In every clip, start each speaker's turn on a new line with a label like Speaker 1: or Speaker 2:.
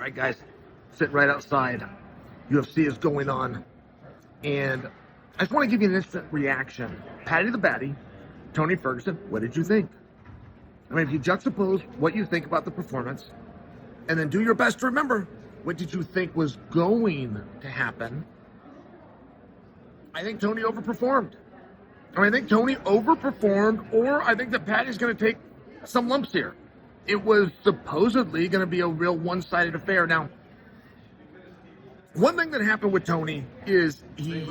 Speaker 1: All right, guys, sitting right outside. UFC is going on. And I just want to give you an instant reaction. Paddy the Baddy, Tony Ferguson, what did you think? I mean, if you juxtapose what you think about the performance, and then do your best to remember what did you think was going to happen, I think Tony overperformed. I think Tony overperformed, or I think that Paddy's going to take some lumps here. It was supposedly going to be a real one-sided affair. Now, one thing that happened with Tony is he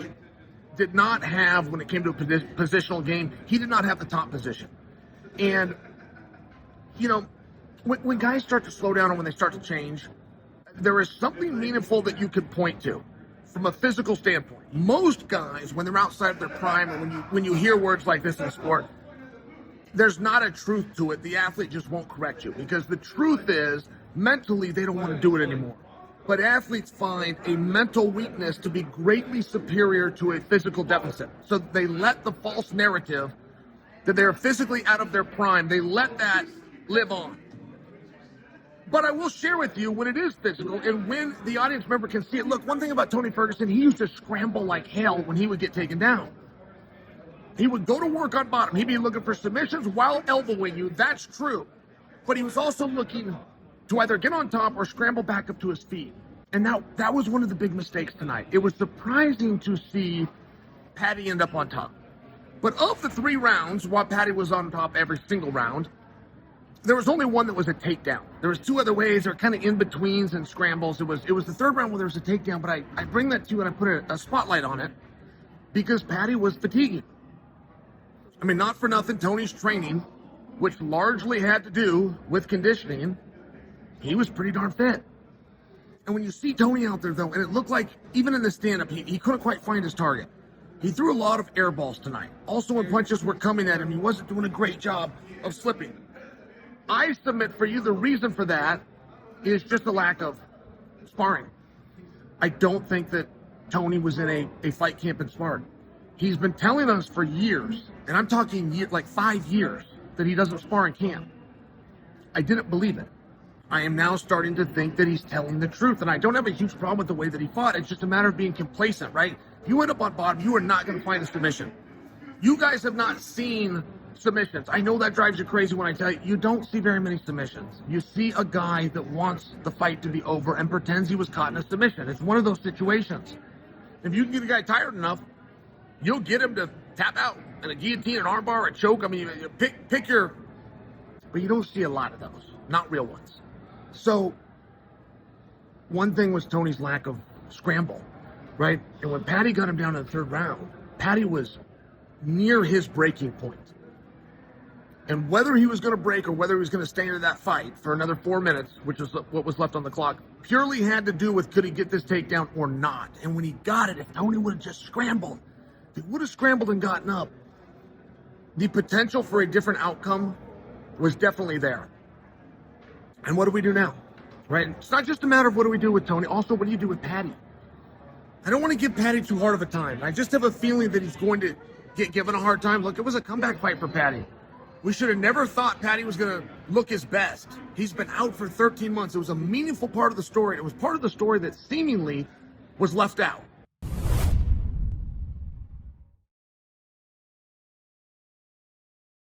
Speaker 1: did not have, when it came to a positional game, he did not have the top position. And, you know, when guys start to slow down or when they start to change, there is something meaningful that you could point to from a physical standpoint. Most guys, when they're outside of their prime, or when you hear words like this in sport, there's not a truth to it. The athlete just won't correct you, because the truth is, mentally, they don't want to do it anymore. But athletes find a mental weakness to be greatly superior to a physical deficit. So they let the false narrative that they're physically out of their prime, they let that live on. But I will share with you when it is physical and when the audience member can see it. Look, one thing about Tony Ferguson, he used to scramble like hell when he would get taken down. He would go to work on bottom. He'd be looking for submissions while elbowing you. That's true. But he was also looking to either get on top or scramble back up to his feet. And that was one of the big mistakes tonight. It was surprising to see Paddy end up on top. But of the 3 rounds, while Paddy was on top every single round, there was only one that was a takedown. There was 2 other ways. They're kind of in-betweens and scrambles. It was the 3rd round where there was a takedown, but I bring that to you and I put a spotlight on it because Paddy was fatiguing. I mean, not for nothing, Tony's training, which largely had to do with conditioning, he was pretty darn fit. And when you see Tony out there, though, and it looked like, even in the stand-up, he couldn't quite find his target. He threw a lot of air balls tonight. Also, when punches were coming at him, he wasn't doing a great job of slipping. I submit for you the reason for that is just a lack of sparring. I don't think that Tony was in a fight camp and sparring. He's been telling us for years, and I'm talking like 5 years, that he doesn't spar in camp. I didn't believe it. I am now starting to think that he's telling the truth, and I don't have a huge problem with the way that he fought. It's just a matter of being complacent, right? If you end up on bottom, you are not going to find a submission. You guys have not seen submissions. I know that drives you crazy when I tell you, you don't see very many submissions. You see a guy that wants the fight to be over and pretends he was caught in a submission. It's one of those situations. If you can get a guy tired enough, you'll get him to tap out in a guillotine, an armbar, a choke. I mean, you pick your, but you don't see a lot of those, not real ones. So one thing was Tony's lack of scramble, right? And when Paddy got him down in the 3rd round, Paddy was near his breaking point. And whether he was going to break or whether he was going to stay into that fight for another 4 minutes, which was what was left on the clock, purely had to do with could he get this takedown or not. And when he got it, if Tony would have just scrambled, if he would have scrambled and gotten up, the potential for a different outcome was definitely there. And what do we do now? Right? It's not just a matter of what do we do with Tony, also what do you do with Paddy? I don't want to give Paddy too hard of a time. I just have a feeling that he's going to get given a hard time. Look, it was a comeback fight for Paddy. We should have never thought Paddy was going to look his best. He's been out for 13 months. It was a meaningful part of the story. It was part of the story that seemingly was left out.